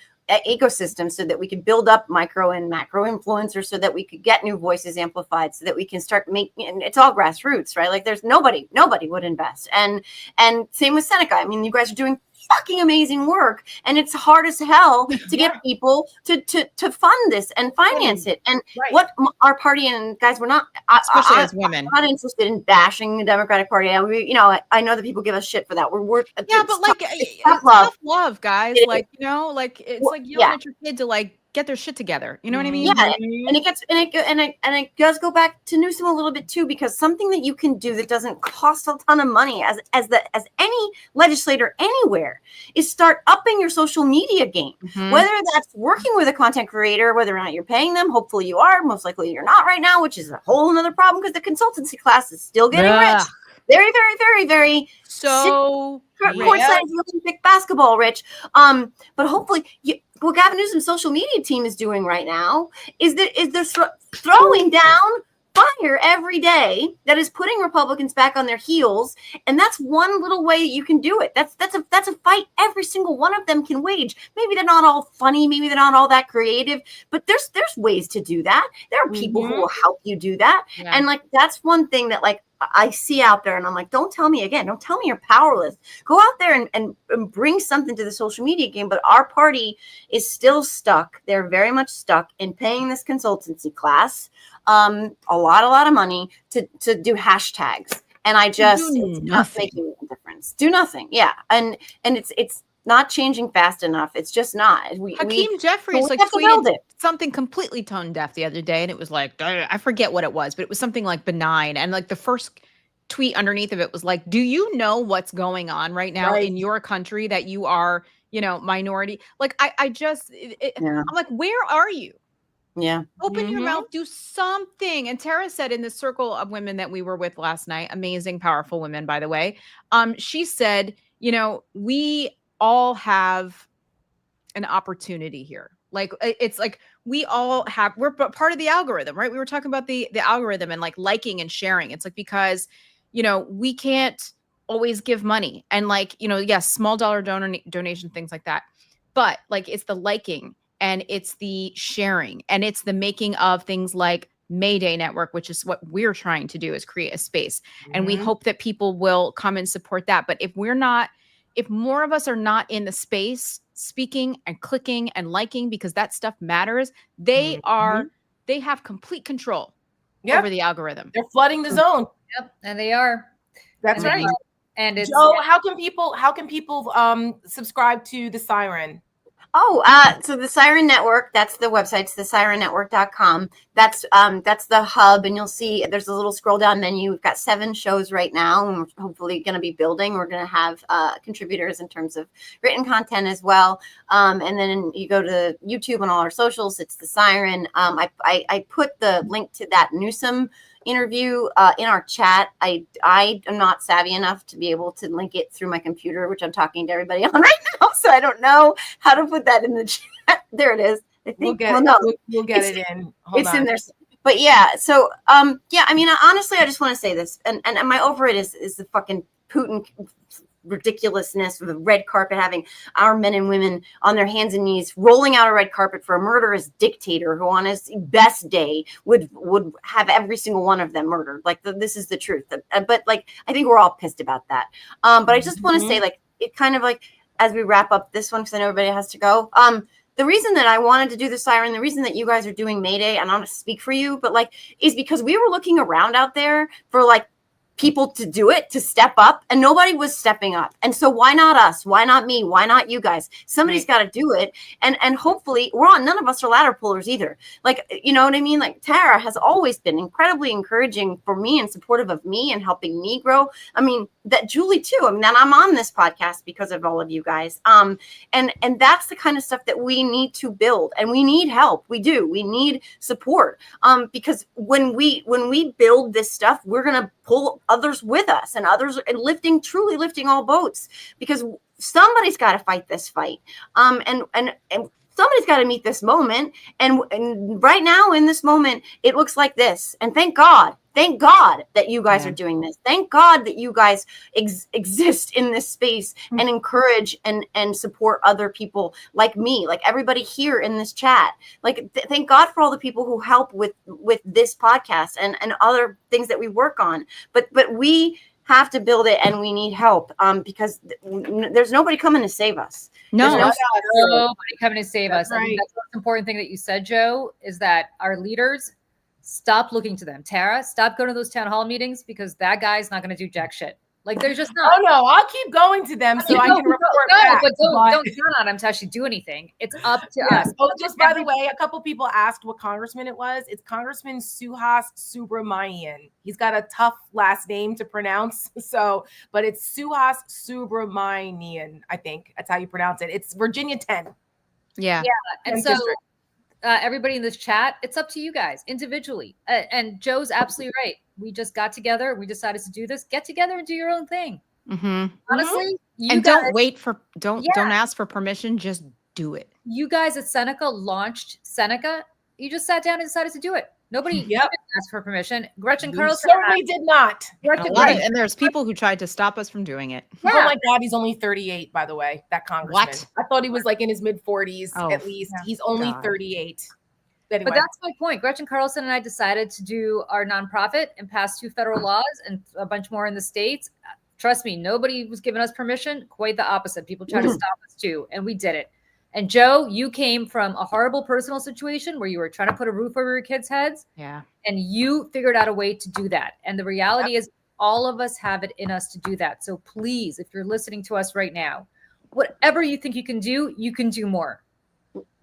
S4: ecosystem, so that we could build up micro and macro influencers, so that we could get new voices amplified, so that we can start making. And it's all grassroots, right? Like, there's nobody would invest, and same with Seneca. I mean, you guys are doing fucking amazing work, and it's hard as hell to get people to fund this and finance it. And what our party, and guys, we're not,
S3: especially as women,
S4: I'm not interested in bashing the Democratic Party. I know that people give us shit for that. We're
S3: but like it's tough love, guys. Like, like it's like yelling at your kid to like get their shit together. You know what I mean?
S4: Yeah, and it does go back to Newsom a little bit too, because something that you can do that doesn't cost a ton of money as any legislator anywhere is start upping your social media game. Whether that's working with a content creator, whether or not you're paying them. Hopefully you are. Most likely you're not right now, which is a whole another problem, because the consultancy class is still getting rich. Very, very, very, very courtside Olympic basketball rich. But hopefully what Gavin Newsom's social media team is doing right now is they're throwing down fire every day that is putting Republicans back on their heels. And that's one little way you can do it. That's a fight every single one of them can wage. Maybe they're not all funny, maybe they're not all that creative, but there's ways to do that. There are people who will help you do that. And like, that's one thing that like I see out there, and I'm like, don't tell me you're powerless. Go out there and bring something to the social media game. But our party is still stuck. They're very much stuck in paying this consultancy class a lot of money to do hashtags. And I just, it's not making a difference. Do nothing. Yeah. And it's not changing fast enough. It's just not.
S3: Hakeem Jeffries like tweeted something completely tone deaf the other day, and it was like, I forget what it was, but it was something like benign. And like the first tweet underneath of it was like, do you know what's going on right now in your country, that you are, minority? Like, I'm like, where are you?
S4: Yeah.
S3: Open your mouth, do something. And Tara said in the circle of women that we were with last night, amazing, powerful women, by the way. She said, we all have an opportunity here. Like, it's like we're part of the algorithm, right? We were talking about the algorithm and like liking and sharing. It's like, because, we can't always give money, and like, yes, small dollar donation, things like that. But like, it's the liking, and it's the sharing, and it's the making of things like Mayday Network, which is what we're trying to do, is create a space. And we hope that people will come and support that. But if more of us are not in the space speaking and clicking and liking, because that stuff matters, they have complete control over the algorithm.
S1: They're flooding the zone.
S2: Yep, and they are.
S1: That's right.
S2: And it's
S1: Joe, how can people subscribe to the Siren?
S4: So the Siren Network, that's the website. It's thesirennetwork.com. That's the hub, and you'll see there's a little scroll down menu. We've got 7 shows right now, and we're hopefully going to be building. We're going to have contributors in terms of written content as well. And then you go to YouTube and all our socials. It's the Siren. I put the link to that Newsom interview in our chat. I am not savvy enough to be able to link it through my computer, which I'm talking to everybody on right now. So I don't know how to put that in the chat. There it is. I think
S1: we'll get it in. Hold on.
S4: In there. But yeah, so I mean, honestly, I just want to say this, and my over it is the fucking Putin ridiculousness with the red carpet, having our men and women on their hands and knees rolling out a red carpet for a murderous dictator who on his best day would have every single one of them murdered. Like, this is the truth. But like, I think we're all pissed about that. But I just want to say, like, it kind of like, as we wrap up this one, because I know everybody has to go, the reason that I wanted to do the Siren, the reason that you guys are doing Mayday, and I'm going to speak for you, but like, is because we were looking around out there for like people to do it, to step up, and nobody was stepping up. And so why not us? Why not me? Why not you guys? Somebody's got to do it. And hopefully none of us are ladder pullers either. Like, you know what I mean? Like Tara has always been incredibly encouraging for me and supportive of me and helping me grow. I mean, that Julie too. I mean, and I'm on this podcast because of all of you guys. And that's the kind of stuff that we need to build, and we need help. We do. We need support. Because when we build this stuff, we're going to pull others with us, and others and truly lifting all boats, because somebody's got to fight this fight. And somebody's got to meet this moment. And right now in this moment, it looks like this. And thank God that you guys are doing this. Thank God that you guys exist in this space and encourage and support other people like me, like everybody here in this chat. Like, thank God for all the people who help with this podcast and other things that we work on. But we have to build it, and we need help because there's nobody coming to save us.
S3: No,
S2: There's nobody coming to save us.
S1: Right.
S2: I think that's the most important thing that you said, Joe, is that our leaders stop looking to them. Tara, stop going to those town hall meetings, because that guy's not going to do jack shit. Like, there's just not.
S1: Oh no, I'll keep going to them so I can report back.
S2: But don't count on them to actually do anything. It's up to us.
S1: Oh, just by the way, a couple people asked what congressman it was. It's Congressman Suhas Subramanian. He's got a tough last name to pronounce, but it's Suhas Subramanian. I think that's how you pronounce it. It's Virginia 10.
S3: Yeah.
S2: And so everybody in this chat, it's up to you guys individually. And Joe's absolutely right. We just got together. We decided to do this. Get together and do your own thing.
S3: Mm-hmm.
S2: Honestly,
S3: And don't ask for permission. Just do it.
S2: You guys at Seneca launched Seneca. You just sat down and decided to do it. Nobody didn't ask for permission. Gretchen Carlson
S1: certainly did not.
S3: And there's people who tried to stop us from doing it.
S1: Yeah. Oh my God, he's only 38, by the way, that congressman.
S3: What?
S1: I thought he was like in his mid-40s at least. Yeah. He's only 38. Anyway.
S2: But that's my point. Gretchen Carlson and I decided to do our nonprofit and pass 2 federal laws and a bunch more in the states. Trust me, nobody was giving us permission. Quite the opposite. People tried to stop us too, and we did it. And Joe, you came from a horrible personal situation where you were trying to put a roof over your kids' heads.
S3: Yeah.
S2: And you figured out a way to do that. And the reality is all of us have it in us to do that. So please, if you're listening to us right now, whatever you think you can do more.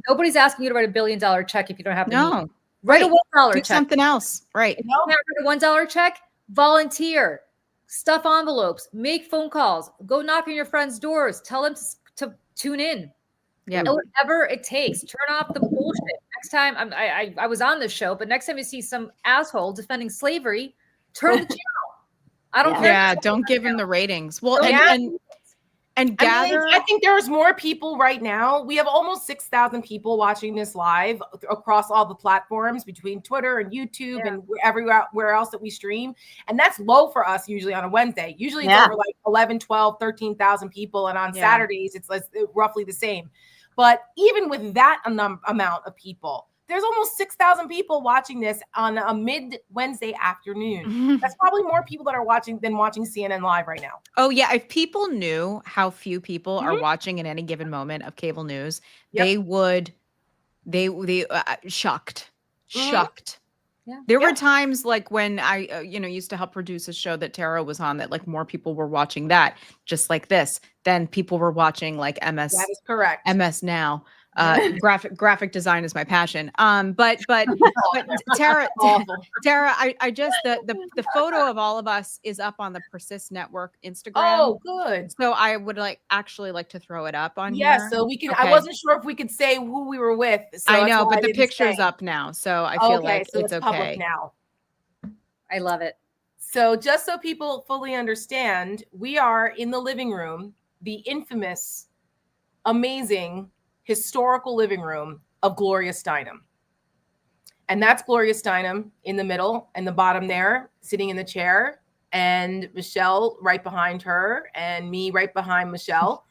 S2: Nobody's asking you to write $1 billion check if you don't have the need. Write a $1 check.
S3: Do something else. Right.
S2: If you don't have a $1 check, volunteer, stuff envelopes, make phone calls, go knock on your friends' doors, tell them to tune in. Yeah. Whatever it takes, turn off the bullshit. Next time, I was on this show, but next time you see some asshole defending slavery, turn the channel. I don't care.
S3: Yeah, don't give him the ratings. Well, and gather.
S1: I think there's more people right now. We have almost 6,000 people watching this live across all the platforms between Twitter and YouTube and everywhere else that we stream. And that's low for us usually on a Wednesday. Usually it's over like 11, 12, 13,000 people. And on Saturdays, it's roughly the same. But even with that amount of people, there's almost 6,000 people watching this on a mid-Wednesday afternoon. That's probably more people that are watching than watching CNN Live right now.
S3: Oh, yeah. If people knew how few people are watching at any given moment of cable news, they would, shocked. Yeah. There were times like when I, used to help produce a show that Tara was on that like more people were watching that just like this than people were watching like MS.
S1: That is correct.
S3: MS Now. Graphic design is my passion. But Tara, I just the photo of all of us is up on the Persist Network Instagram.
S1: Oh, good.
S3: So I would actually like to throw it up on here.
S1: Yeah, so we can. Okay. I wasn't sure if we could say who we were with. So
S3: I know, but the picture's up now, so I feel like
S1: so
S3: it's okay
S1: public now.
S2: I love it.
S1: So just so people fully understand, we are in the living room, the infamous, amazing, historical living room of Gloria Steinem. And that's Gloria Steinem in the middle and the bottom there, sitting in the chair, and Michelle right behind her, and me right behind Michelle.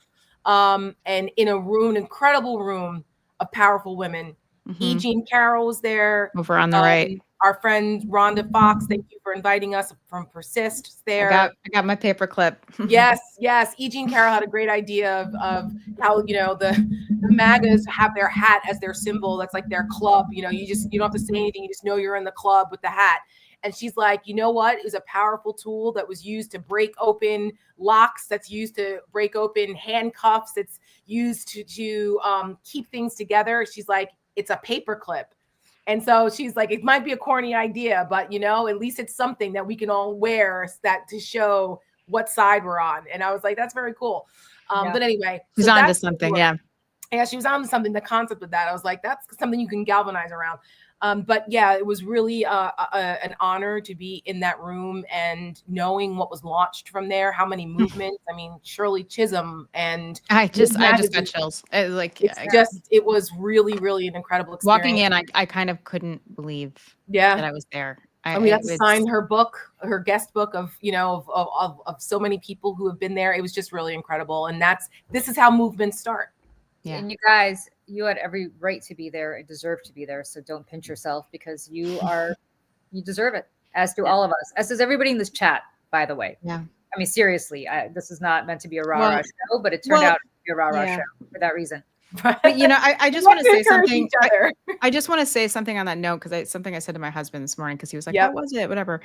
S1: And in a room, an incredible room of powerful women. E. Jean Carroll was there.
S3: Over on the right.
S1: Our friend Rhonda Fox, thank you for inviting us from Persist there.
S3: I got my paper clip.
S1: Yes. E. Jean Carroll had a great idea of how, the MAGAs have their hat as their symbol. That's like their club. You don't have to say anything. You just know you're in the club with the hat. And she's like, you know what? It was a powerful tool that was used to break open locks, that's used to break open handcuffs, it's used to keep things together. She's like, it's a paperclip. And so she's like, it might be a corny idea, but at least it's something that we can all wear that to show what side we're on. And I was like, that's very cool. But anyway,
S3: She's onto something. Yeah.
S1: Yeah, she was on something. The concept of that, I was like, that's something you can galvanize around. But yeah, it was really an honor to be in that room and knowing what was launched from there, how many movements. I mean, Shirley Chisholm and
S3: I just got chills.
S1: It was really, really an incredible experience.
S3: Walking in, I kind of couldn't believe that I was there.
S1: We got to sign her book, her guest book of so many people who have been there. It was just really incredible. And this is how movements start.
S2: Yeah. And you guys, you had every right to be there and deserve to be there. So don't pinch yourself, because you deserve it, as do all of us, as does everybody in this chat, by the way.
S3: Yeah.
S2: I mean, seriously, this is not meant to be a rah-rah show, but it turned out to be a rah-rah show for that reason.
S3: But I just want to say something. I just want to say something on that note, because something I said to my husband this morning, because he was like, "What was it? Whatever."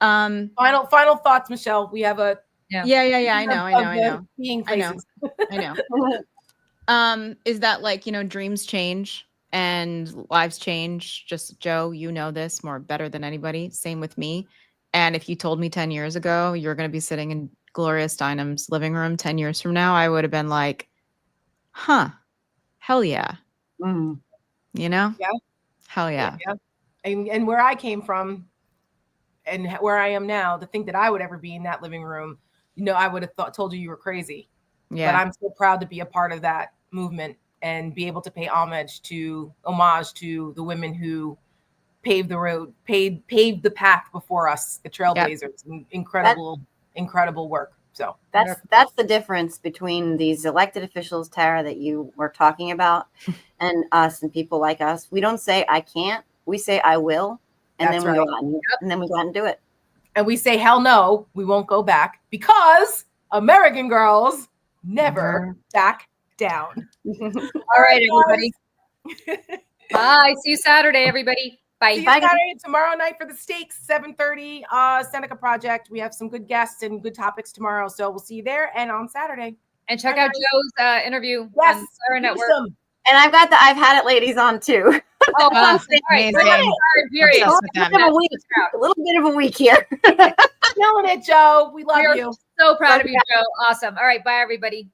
S1: Final thoughts, Michelle. We have a
S3: I know. I know. Is that dreams change and lives change? Just Joe, you know this more better than anybody. Same with me. And if you told me 10 years ago you're going to be sitting in Gloria Steinem's living room 10 years from now, I would have been like, huh, hell yeah.
S1: Yeah.
S3: Hell yeah.
S1: And where I came from and where I am now, to think that I would ever be in that living room, I would have told you were crazy. Yeah. But I'm so proud to be a part of that movement and be able to pay homage to the women who paved the road, paved the path before us, the trailblazers. Yep. Incredible work. So
S4: that's the difference between these elected officials, Tara, that you were talking about, and us and people like us. We don't say I can't. We say I will, and then we go out and do it.
S1: And we say hell no, we won't go back, because American girls never back down.
S2: All right, everybody. Bye. See you Saturday, everybody. Bye.
S1: See you Saturday, tomorrow night for the Stakes, 7:30, Seneca Project. We have some good guests and good topics tomorrow. So we'll see you there and on Saturday.
S2: And check out Joe's interview on Sarah Network.
S4: And I've had it ladies on too.
S2: Oh, amazing.
S4: A little bit of a week here.
S1: Killing it, Joe. We love you.
S2: So proud of you, Joe. Awesome. All right. Bye, everybody.